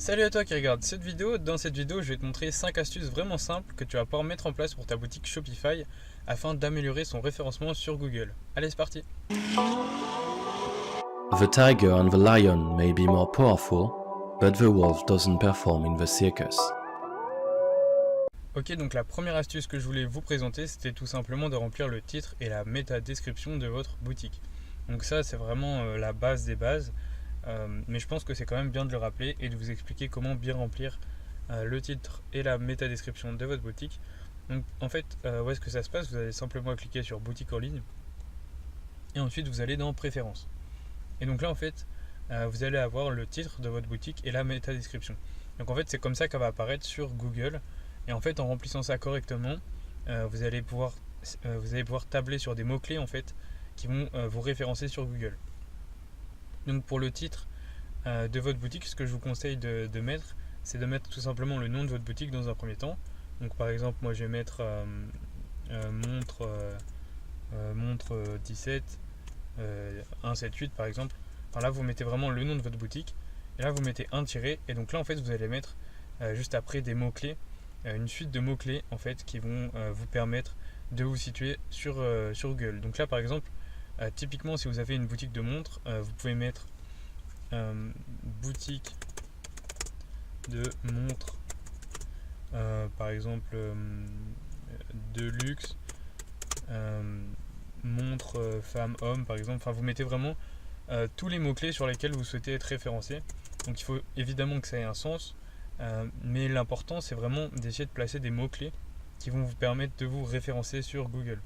Salut à toi qui regarde cette vidéo. Dans cette vidéo, je vais te montrer 5 astuces vraiment simples que tu vas pouvoir mettre en place pour ta boutique Shopify afin d'améliorer son référencement sur Google. Allez, c'est parti. The tiger and the lion may be more powerful, but the wolf doesn't perform in the circus. Ok, donc la première astuce que je voulais vous présenter, c'était tout simplement de remplir le titre et la méta-description de votre boutique. Donc ça, c'est vraiment la base des bases. Mais je pense que c'est quand même bien de le rappeler et de vous expliquer comment bien remplir le titre et la méta-description de votre boutique. Donc en fait, où est-ce que ça se passe? Vous allez simplement cliquer sur boutique en ligne et ensuite vous allez dans préférences. Et donc là en fait, vous allez avoir le titre de votre boutique et la méta-description. Donc en fait, c'est comme ça qu'elle va apparaître sur Google. Et en fait, en remplissant ça correctement, vous allez pouvoir tabler sur des mots-clés en fait qui vont vous référencer sur Google. Donc pour le titre de votre boutique, ce que je vous conseille de mettre, c'est de mettre tout simplement le nom de votre boutique dans un premier temps. Donc par exemple, moi je vais mettre montre 17 178 par exemple. Enfin là, vous mettez vraiment le nom de votre boutique. Et là, vous mettez un tiret. Et donc là, en fait, vous allez mettre juste après des mots-clés, une suite de mots-clés en fait qui vont vous permettre de vous situer sur Google. Donc là, par exemple, typiquement, si vous avez une boutique de montres, vous pouvez mettre boutique de montres, par exemple de luxe, montre femme-homme par exemple. Enfin, vous mettez vraiment tous les mots-clés sur lesquels vous souhaitez être référencé. Donc il faut évidemment que ça ait un sens, mais l'important c'est vraiment d'essayer de placer des mots-clés qui vont vous permettre de vous référencer sur Google.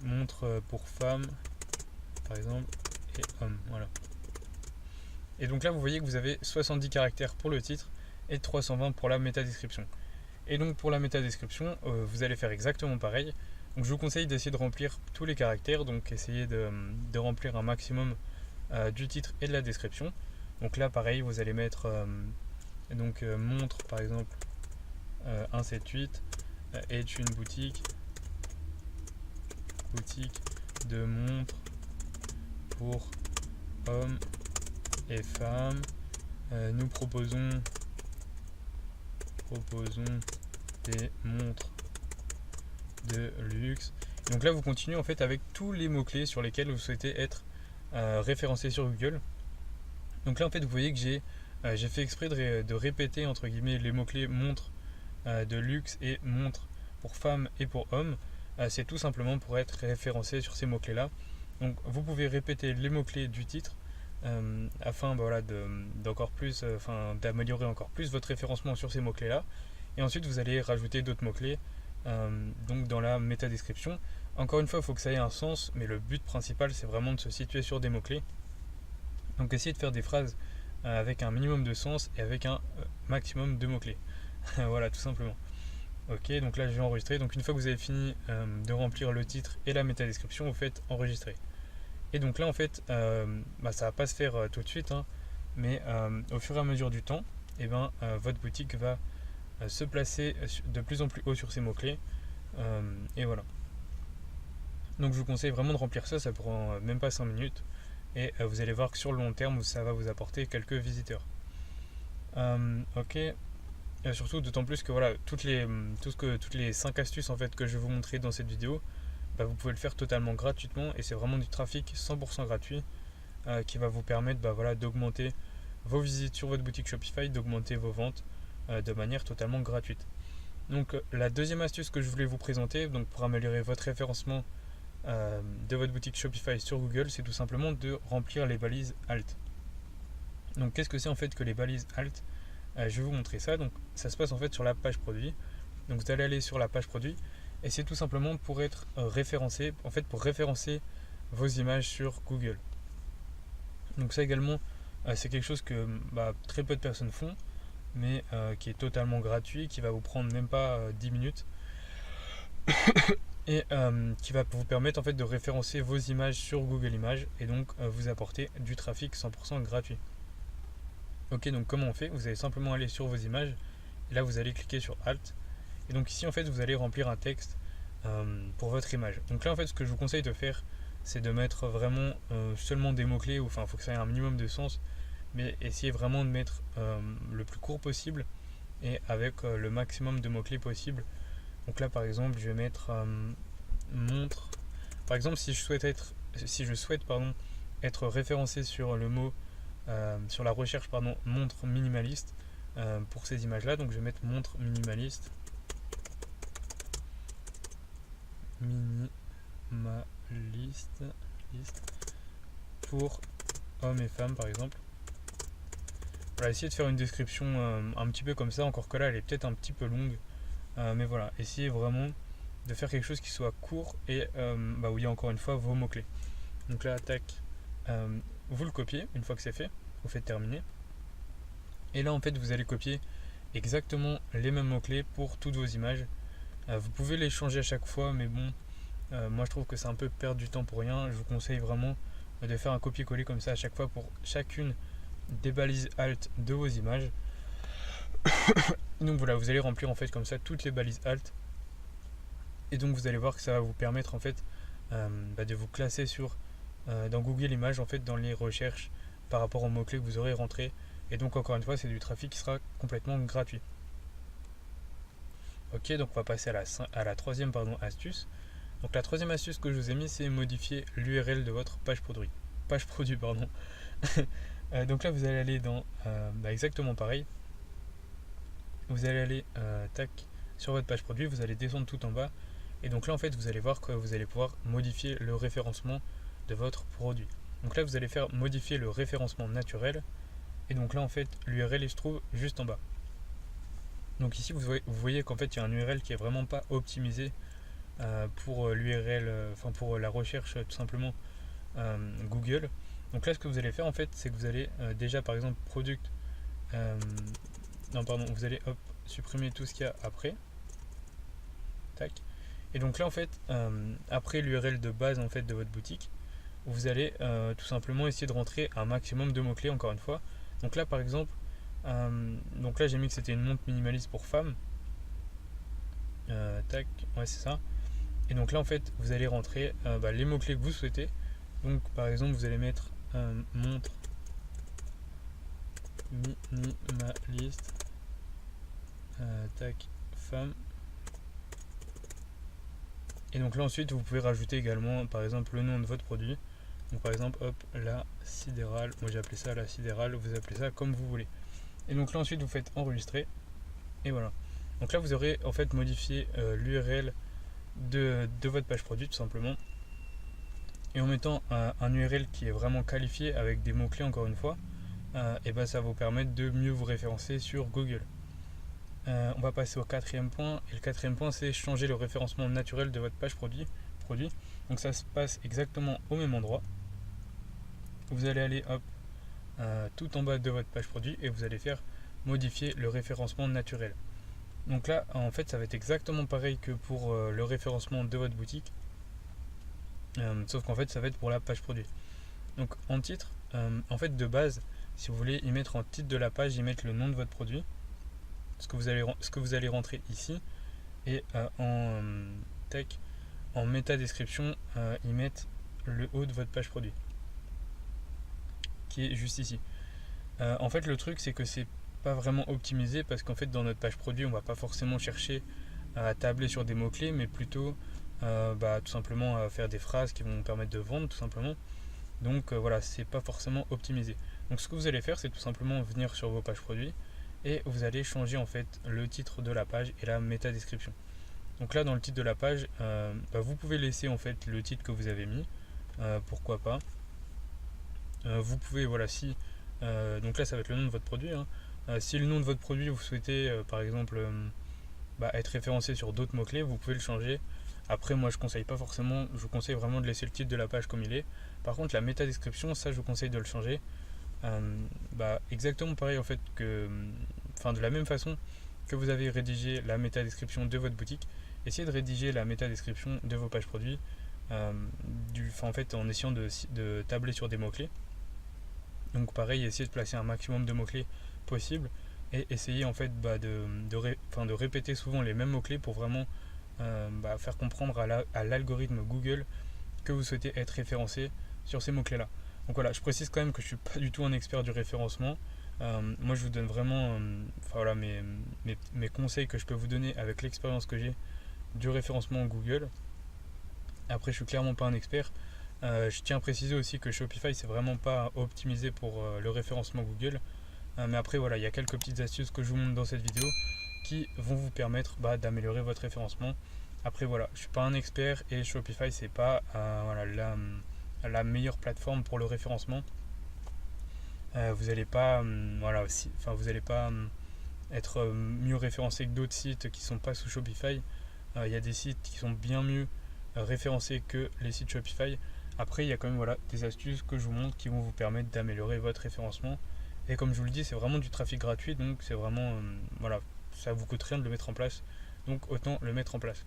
Montre pour femme par exemple et homme, voilà. Et donc là vous voyez que vous avez 70 caractères pour le titre et 320 pour la métadescription. Et donc pour la métadescription, vous allez faire exactement pareil. Donc je vous conseille d'essayer de remplir tous les caractères, donc essayez de remplir un maximum du titre et de la description. Donc là pareil, vous allez mettre montre par exemple 178 est une boutique de montres pour hommes et femmes. Nous proposons des montres de luxe. Donc là vous continuez en fait avec tous les mots clés sur lesquels vous souhaitez être référencé sur Google. Donc là en fait vous voyez que j'ai fait exprès de répéter entre guillemets les mots clés montres de luxe et montres pour femmes et pour hommes. C'est tout simplement pour être référencé sur ces mots clés là. Donc vous pouvez répéter les mots clés du titre afin d'améliorer encore plus votre référencement sur ces mots clés là. Et ensuite vous allez rajouter d'autres mots clés donc dans la métadescription. Encore une fois, il faut que ça ait un sens, mais le but principal c'est vraiment de se situer sur des mots clés. Donc essayez de faire des phrases avec un minimum de sens et avec un maximum de mots clés. Voilà, tout simplement. Ok, donc là je vais enregistrer. Donc une fois que vous avez fini de remplir le titre et la métadescription, vous faites enregistrer. Et donc là en fait, ça va pas se faire tout de suite, hein, mais au fur et à mesure du temps, votre boutique va se placer de plus en plus haut sur ces mots-clés. Et voilà. Donc je vous conseille vraiment de remplir ça, ça prend même pas 5 minutes. Et vous allez voir que sur le long terme, ça va vous apporter quelques visiteurs. Ok. Et surtout, d'autant plus que voilà, toutes les 5 astuces en fait que je vais vous montrer dans cette vidéo, vous pouvez le faire totalement gratuitement et c'est vraiment du trafic 100% gratuit qui va vous permettre d'augmenter vos visites sur votre boutique Shopify, d'augmenter vos ventes de manière totalement gratuite. Donc la deuxième astuce que je voulais vous présenter donc pour améliorer votre référencement de votre boutique Shopify sur Google, c'est tout simplement de remplir les balises alt. Donc qu'est-ce que c'est en fait que les balises alt? Je vais vous montrer ça. Donc ça se passe en fait sur la page produit. Donc vous allez aller sur la page produit et c'est tout simplement pour être référencé, en fait pour référencer vos images sur Google. Donc ça également c'est quelque chose que très peu de personnes font, mais qui est totalement gratuit, qui va vous prendre même pas 10 minutes et qui va vous permettre en fait de référencer vos images sur Google Images et donc vous apporter du trafic 100% gratuit. Ok, donc comment on fait? Vous allez simplement aller sur vos images et là vous allez cliquer sur Alt et donc ici en fait vous allez remplir un texte pour votre image. Donc là en fait ce que je vous conseille de faire, c'est de mettre vraiment seulement des mots clés, enfin il faut que ça ait un minimum de sens, mais essayez vraiment de mettre le plus court possible et avec le maximum de mots-clés possible. Donc là par exemple je vais mettre montre. Par exemple si je souhaite être référencé sur le mot sur la recherche montre minimaliste pour ces images là, donc je vais mettre montre minimaliste pour hommes et femmes par exemple. Voilà, essayez de faire une description un petit peu comme ça, encore que là elle est peut-être un petit peu longue, mais voilà, essayez vraiment de faire quelque chose qui soit court et où il y a encore une fois vos mots-clés. Donc là, tac, vous le copiez, une fois que c'est fait, vous faites terminer. Et là en fait vous allez copier exactement les mêmes mots-clés pour toutes vos images. Vous pouvez les changer à chaque fois, mais bon, moi je trouve que c'est un peu perdre du temps pour rien. Je vous conseille vraiment de faire un copier-coller comme ça à chaque fois pour chacune des balises alt de vos images. Donc voilà, vous allez remplir en fait comme ça toutes les balises alt. Et donc vous allez voir que ça va vous permettre en fait de vous classer dans Google Images en fait dans les recherches par rapport aux mots-clés que vous aurez rentrés. Et donc encore une fois, c'est du trafic qui sera complètement gratuit. Ok, donc on va passer à la troisième astuce. Donc la troisième astuce que je vous ai mis, c'est modifier l'URL de votre page produit. Donc là vous allez aller dans exactement pareil. Vous allez aller sur votre page produit, vous allez descendre tout en bas. Et donc là en fait vous allez voir que vous allez pouvoir modifier le référencement de votre produit. Donc là vous allez faire modifier le référencement naturel. Et donc là en fait l'URL il se trouve juste en bas. Donc ici vous voyez qu'en fait il y a un URL qui est vraiment pas optimisé pour l'URL, pour la recherche tout simplement Google. Donc là ce que vous allez faire en fait c'est que vous allez déjà par exemple vous allez supprimer tout ce qu'il y a après. Tac. Et donc là en fait après l'URL de base en fait de votre boutique, vous allez tout simplement essayer de rentrer un maximum de mots-clés encore une fois. Donc là par exemple donc là j'ai mis que c'était une montre minimaliste pour femmes. Tac, ouais c'est ça. Et donc là en fait vous allez rentrer les mots-clés que vous souhaitez. Donc par exemple vous allez mettre montre minimaliste tac femme. Et donc là ensuite vous pouvez rajouter également par exemple le nom de votre produit. Donc par exemple la sidérale, moi j'ai appelé ça la sidérale, vous appelez ça comme vous voulez. Et donc là ensuite vous faites enregistrer et voilà. Donc là vous aurez en fait modifié l'URL de votre page produit tout simplement. Et en mettant un URL qui est vraiment qualifié avec des mots-clés encore une fois, ça va vous permettre de mieux vous référencer sur Google. On va passer au quatrième point. Et le quatrième point c'est changer le référencement naturel de votre page produit. Donc ça se passe exactement au même endroit. Vous allez aller tout en bas de votre page produit et vous allez faire modifier le référencement naturel. Donc là en fait ça va être exactement pareil que pour le référencement de votre boutique, sauf qu'en fait ça va être pour la page produit. Donc en titre, en fait de base, si vous voulez y mettre en titre de la page, y mettre le nom de votre produit, ce que vous allez rentrer ici, et en méta description y mettre le haut de votre page produit qui est juste ici. En fait le truc c'est que c'est pas vraiment optimisé parce qu'en fait dans notre page produit on va pas forcément chercher à tabler sur des mots clés mais plutôt tout simplement à faire des phrases qui vont nous permettre de vendre tout simplement. Donc voilà, c'est pas forcément optimisé. Donc ce que vous allez faire c'est tout simplement venir sur vos pages produits et vous allez changer en fait le titre de la page et la méta description. Donc là dans le titre de la page vous pouvez laisser en fait le titre que vous avez mis, pourquoi pas. Vous pouvez si donc là ça va être le nom de votre produit, hein. Si le nom de votre produit vous souhaitez par exemple être référencé sur d'autres mots clés, vous pouvez le changer. Après moi je conseille pas forcément, je vous conseille vraiment de laisser le titre de la page comme il est. Par contre la méta description, ça je vous conseille de le changer. Exactement pareil en fait que de la même façon que vous avez rédigé la méta description de votre boutique, essayez de rédiger la méta description de vos pages produits en essayant de tabler sur des mots clés. Donc pareil, essayez de placer un maximum de mots clés possible et essayez en fait de répéter souvent les mêmes mots clés pour vraiment faire comprendre à l'algorithme Google que vous souhaitez être référencé sur ces mots clés là. Donc voilà, je précise quand même que je suis pas du tout un expert du référencement. Moi, je vous donne vraiment voilà, mes conseils que je peux vous donner avec l'expérience que j'ai du référencement Google. Après, je suis clairement pas un expert. Je tiens à préciser aussi que Shopify, c'est vraiment pas optimisé pour le référencement Google. Mais après, voilà, il y a quelques petites astuces que je vous montre dans cette vidéo qui vont vous permettre d'améliorer votre référencement. Après, voilà, je suis pas un expert et Shopify, c'est pas voilà, la meilleure plateforme pour le référencement. Vous n'allez pas, voilà, vous allez pas être mieux référencé que d'autres sites qui sont pas sous Shopify. Il y a des sites qui sont bien mieux référencés que les sites Shopify. Après, il y a quand même voilà, des astuces que je vous montre qui vont vous permettre d'améliorer votre référencement. Et comme je vous le dis, c'est vraiment du trafic gratuit, donc c'est vraiment, voilà, ça vous coûte rien de le mettre en place, donc autant le mettre en place.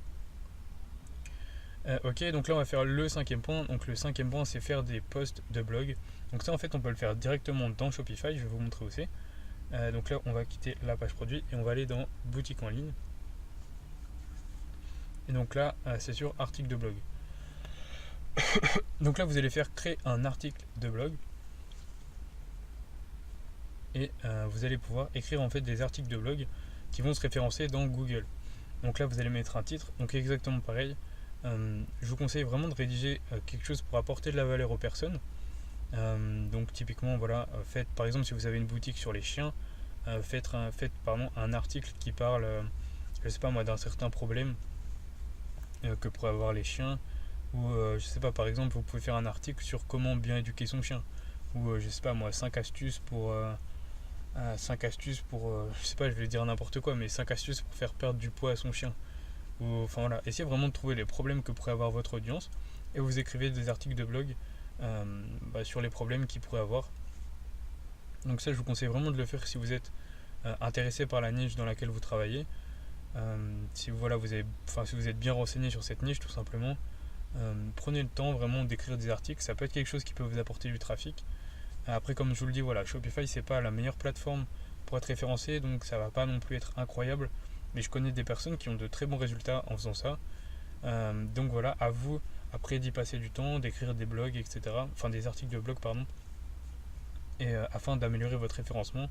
Ok, donc là on va faire le cinquième point. Donc le cinquième point, c'est faire des posts de blog. Donc ça, en fait, on peut le faire directement dans Shopify. Je vais vous montrer aussi. Donc là, on va quitter la page produit et on va aller dans boutique en ligne. Et donc là, c'est sur article de blog. Donc là, vous allez faire créer un article de blog. Et vous allez pouvoir écrire en fait des articles de blog qui vont se référencer dans Google. Donc là, vous allez mettre un titre. Donc exactement pareil. Je vous conseille vraiment de rédiger quelque chose pour apporter de la valeur aux personnes. Donc typiquement, voilà, faites par exemple si vous avez une boutique sur les chiens, faites un article qui parle, je sais pas moi, d'un certain problème que pourraient avoir les chiens. Ou je sais pas, par exemple, vous pouvez faire un article sur comment bien éduquer son chien. Ou je sais pas moi, 5 astuces pour... 5 astuces pour, je sais pas, je vais dire n'importe quoi, mais 5 astuces pour faire perdre du poids à son chien. Ou, enfin voilà, essayez vraiment de trouver les problèmes que pourrait avoir votre audience et vous écrivez des articles de blog sur les problèmes qu'ils pourraient avoir. Donc ça, je vous conseille vraiment de le faire si vous êtes intéressé par la niche dans laquelle vous travaillez. Si vous êtes bien renseigné sur cette niche, tout simplement, prenez le temps vraiment d'écrire des articles. Ça peut être quelque chose qui peut vous apporter du trafic. Après, comme je vous le dis, voilà, Shopify, c'est pas la meilleure plateforme pour être référencé, donc ça va pas non plus être incroyable. Mais je connais des personnes qui ont de très bons résultats en faisant ça. Donc voilà, à vous après d'y passer du temps, d'écrire des blogs, etc. Enfin des articles de blog, pardon. Et afin d'améliorer votre référencement.